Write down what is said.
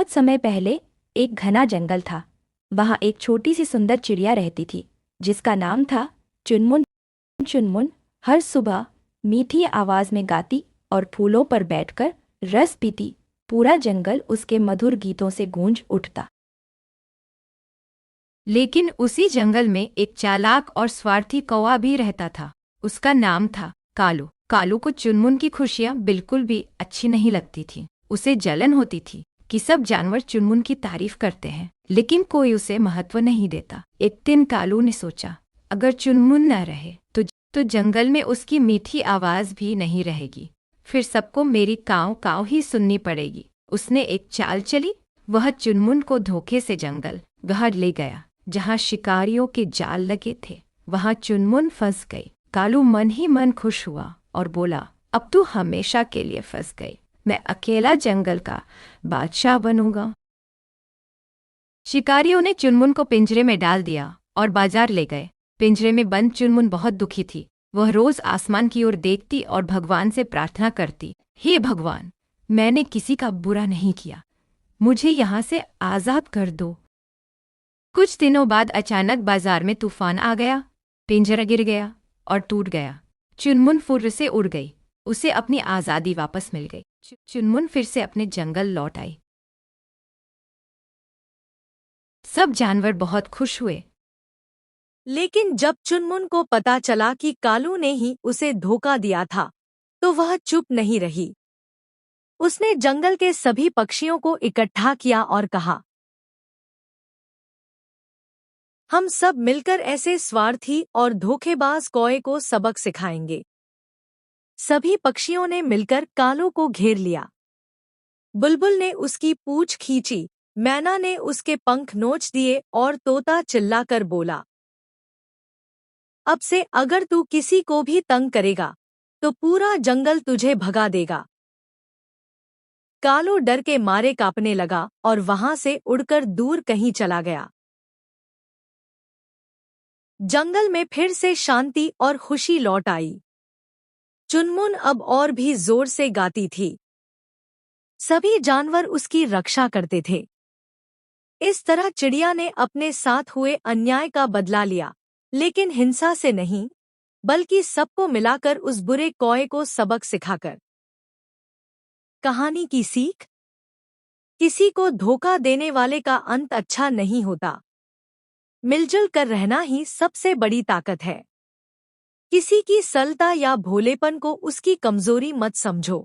बहुत समय पहले एक घना जंगल था। वहां एक छोटी सी सुंदर चिड़िया रहती थी जिसका नाम था चुनमुन। चुनमुन हर सुबह मीठी आवाज में गाती और फूलों पर बैठकर रस पीती। पूरा जंगल उसके मधुर गीतों से गूंज उठता। लेकिन उसी जंगल में एक चालाक और स्वार्थी कौवा भी रहता था। उसका नाम था कालू। कालू को चुनमुन की खुशियां बिल्कुल भी अच्छी नहीं लगती थी। उसे जलन होती थी कि सब जानवर चुनमुन की तारीफ करते हैं लेकिन कोई उसे महत्व नहीं देता। एक दिन कालू ने सोचा, अगर चुनमुन न रहे तो जंगल में उसकी मीठी आवाज भी नहीं रहेगी। फिर सबको मेरी काव काव ही सुननी पड़ेगी। उसने एक चाल चली। वह चुनमुन को धोखे से जंगल बाहर ले गया जहाँ शिकारियों के जाल लगे थे। वहाँ चुनमुन फंस गई। कालू मन ही मन खुश हुआ और बोला, अब तू हमेशा के लिए फंस गई। मैं अकेला जंगल का बादशाह बनूंगा। शिकारियों ने चुनमुन को पिंजरे में डाल दिया और बाजार ले गए। पिंजरे में बंद चुनमुन बहुत दुखी थी। वह रोज आसमान की ओर देखती और भगवान से प्रार्थना करती, हे भगवान, मैंने किसी का बुरा नहीं किया, मुझे यहाँ से आजाद कर दो। कुछ दिनों बाद अचानक बाजार में तूफान आ गया। पिंजरा गिर गया और टूट गया। चुनमुन फुर्र से उड़ गई। उसे अपनी आज़ादी वापस मिल गई। चुनमुन फिर से अपने जंगल लौट आई। सब जानवर बहुत खुश हुए। लेकिन जब चुनमुन को पता चला कि कालू ने ही उसे धोखा दिया था, तो वह चुप नहीं रही। उसने जंगल के सभी पक्षियों को इकट्ठा किया और कहा, हम सब मिलकर ऐसे स्वार्थी और धोखेबाज कौवे को सबक सिखाएंगे। सभी पक्षियों ने मिलकर कालू को घेर लिया। बुलबुल ने उसकी पूंछ खींची, मैना ने उसके पंख नोच दिए और तोता चिल्लाकर बोला, अब से अगर तू किसी को भी तंग करेगा तो पूरा जंगल तुझे भगा देगा। कालू डर के मारे कांपने लगा और वहां से उड़कर दूर कहीं चला गया। जंगल में फिर से शांति और खुशी लौट आई। चुनमुन अब और भी जोर से गाती थी। सभी जानवर उसकी रक्षा करते थे। इस तरह चिड़िया ने अपने साथ हुए अन्याय का बदला लिया, लेकिन हिंसा से नहीं, बल्कि सबको मिलाकर उस बुरे कौवे को सबक सिखाकर। कहानी की सीख, किसी को धोखा देने वाले का अंत अच्छा नहीं होता। मिलजुल कर रहना ही सबसे बड़ी ताकत है। किसी की सरलता या भोलेपन को उसकी कमजोरी मत समझो।